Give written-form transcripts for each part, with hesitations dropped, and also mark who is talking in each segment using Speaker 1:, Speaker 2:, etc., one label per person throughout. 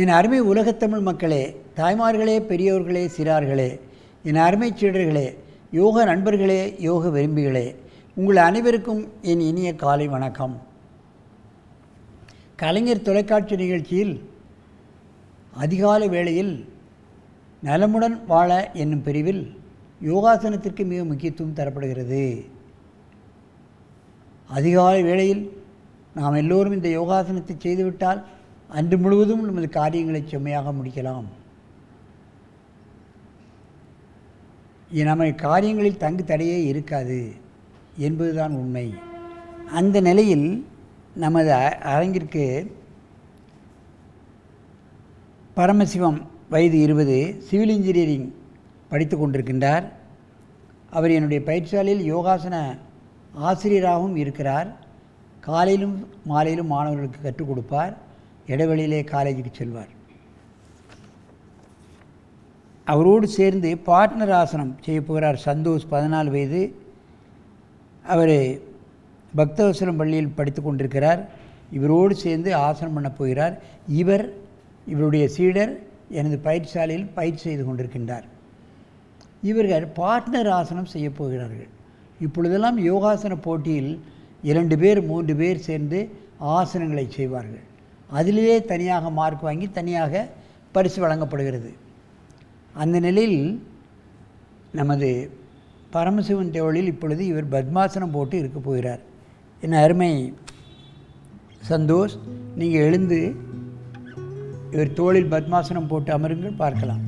Speaker 1: என் அருமை உலகத்தமிழ் மக்களே, தாய்மார்களே, பெரியோர்களே, சிறார்களே, என் அருமை சீடர்களே, யோக நண்பர்களே, யோக விரும்பிகளே, உங்கள் அனைவருக்கும் என் இனிய காலை வணக்கம். கலைஞர் தொலைக்காட்சி நிகழ்ச்சியில் அதிகாலை வேளையில் நலமுடன் வாழ என்னும் பிரிவில் யோகாசனத்திற்கு மிக முக்கியத்துவம் தரப்படுகிறது. அதிகாலை வேளையில் நாம் எல்லோரும் இந்த யோகாசனத்தை செய்துவிட்டால் அன்று முழுவதும் நமது காரியங்களை செம்மையாக முடிக்கலாம். நம்ம காரியங்களில் தங்கு தடையே இருக்காது என்பதுதான் உண்மை. அந்த நிலையில் நமது அரங்கிற்கு பரமசிவம் வயது 20, சிவில் இன்ஜினியரிங் படித்து கொண்டிருக்கின்றார். அவர் என்னுடைய பயிற்சியாலையில் யோகாசன ஆசிரியராகவும் இருக்கிறார். காலையிலும் மாலையிலும் மாணவர்களுக்கு கற்றுக் கொடுப்பார். இடைவெளியிலே காலேஜுக்கு செல்வார். அவரோடு சேர்ந்து பார்ட்னர் ஆசனம் செய்ய போகிறார் சந்தோஷ், 14 வயது. அவர் பக்தவசலம் பள்ளியில் படித்து கொண்டிருக்கிறார். இவரோடு சேர்ந்து ஆசனம் பண்ண போகிறார். இவருடைய சீடர் எனது பயிற்சியாலையில் பயிற்சி செய்து கொண்டிருக்கின்றார். இவர்கள் பார்ட்னர் ஆசனம் செய்ய போகிறார்கள். இப்பொழுதெல்லாம் யோகாசன போட்டியில் 2 பேர் 3 பேர் சேர்ந்து ஆசனங்களை செய்வார்கள். அதிலேயே தனியாக மார்க் வாங்கி தனியாக பரிசு வழங்கப்படுகிறது. அந்த நிலையில் நமது பரமசிவன் தேவழியில் இப்பொழுது இவர் பத்மாசனம் போட்டு இருக்க போகிறார். என் அருமை சந்தோஷ், நீங்கள் எழுந்து இவர் தோளில் பத்மாசனம் போட்டு அமருங்கள், பார்க்கலாம்.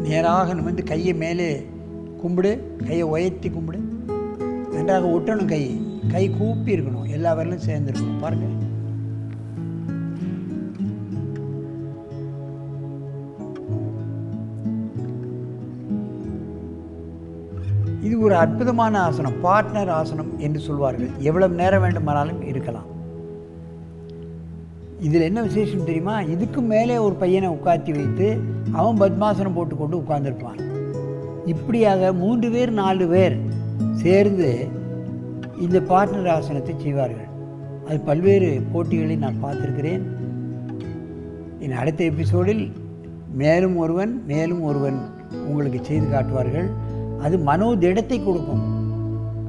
Speaker 1: நேராக நிமிர்ந்து கையை மேலே கும்பிடு, கையை உயர்த்தி கும்பிடு. நன்றாக ஒட்டணும், கை கூப்பி இருக்கணும், எல்லா வரலும் சேர்ந்துருக்கணும். பாருங்கள். இது ஒரு அற்புதமான ஆசனம், பார்ட்னர் ஆசனம் என்று சொல்வார்கள். எவ்வளவு நேரம் வேண்டுமானாலும் இருக்கலாம். இதில் என்ன விசேஷம் தெரியுமா? இதுக்கும் மேலே ஒரு பையனை உட்காத்தி வைத்து அவன் பத்மாசனம் போட்டுக்கொண்டு உட்கார்ந்துருப்பான். இப்படியாக 3 பேர் 4 பேர் சேர்ந்து இந்த பார்ட்னர் ஆசனத்தை செய்வார்கள். அது பல்வேறு போட்டிகளை நான் பார்த்துருக்கிறேன். என் அடுத்த எபிசோடில் மேலும் ஒருவன் உங்களுக்கு செய்து காட்டுவார்கள். அது மனோதிடத்தை கொடுக்கும்.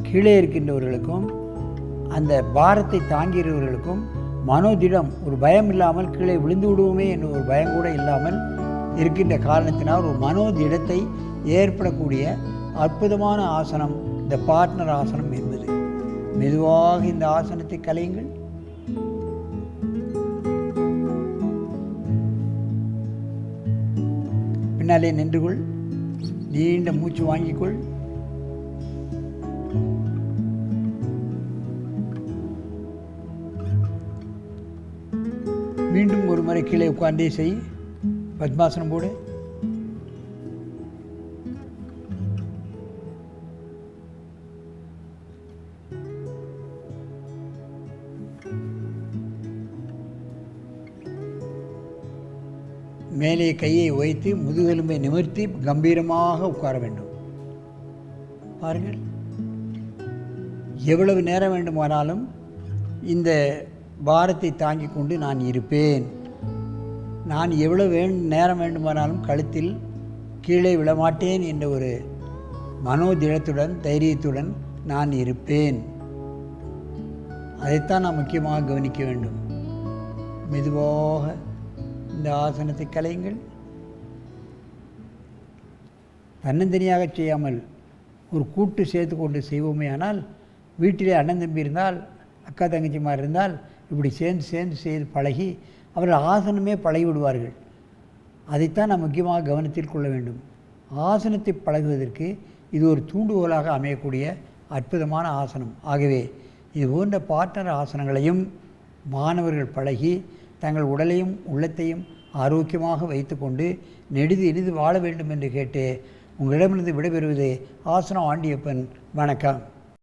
Speaker 1: கீழே இருக்கின்றவர்களுக்கும் அந்த பாரத்தை தாங்கிறவர்களுக்கும் மனோதிடம், ஒரு பயம் இல்லாமல் கீழே விழுந்து விடுவோமே என்ற ஒரு பயம் கூட இல்லாமல் இருக்கின்ற காரணத்தினால் ஒரு மனோதிடத்தை ஏற்படக்கூடிய அற்புதமான ஆசனம் இந்த பார்ட்னர் ஆசனம் என்பது. மெதுவாக இந்த ஆசனத்தை கலையுங்கள். பின்னாலே நின்றுகொள், நீண்ட மூச்சு வாங்கிக்கொள். மீண்டும் ஒரு முறை கீழே உட்கார்ந்தே செய், பத்மாசனம் போடு. மேலே கையை வைத்து முதுகெலும்பை நிமிர்த்தி கம்பீரமாக உட்கார வேண்டும். பாருங்கள், எவ்வளவு நேரம் வேண்டுமானாலும் இந்த பாரத்தை தாங்கிக் கொண்டு நான் இருப்பேன். நான் எவ்வளவு நேரம் வேண்டுமானாலும் கழுத்தில் கீழே விழமாட்டேன் என்ற ஒரு மனோதிடத்துடன் தைரியத்துடன் நான் இருப்பேன். அதைத்தான் நாம் முக்கியமாக கவனிக்க வேண்டும். மெதுவாக இந்த ஆசனத்தை கலையுங்கள். தன்னந்தனியாக செய்யாமல் ஒரு கூட்டு சேர்த்து கொண்டு செய்வோமே. ஆனால் வீட்டிலே அண்ணன் தம்பி இருந்தால், அக்கா தங்கச்சிமார் இருந்தால், இப்படி சேர்ந்து செய்து பழகி அவர்கள் ஆசனமே பழகி விடுவார்கள். அதைத்தான் நாம் முக்கியமாக கவனத்தில் கொள்ள வேண்டும். ஆசனத்தை பழகுவதற்கு இது ஒரு தூண்டுகோலாக அமையக்கூடிய அற்புதமான ஆசனம். ஆகவே இது போன்ற பார்ட்னர் ஆசனங்களையும் மாணவர்கள் பழகி தங்கள் உடலையும் உள்ளத்தையும் ஆரோக்கியமாக வைத்து கொண்டு நெடிது வாழ வேண்டும் என்று கேட்டு உங்களிடமிருந்து விடைபெறுவது ஆசனம் ஆண்டியப்பன். வணக்கம்.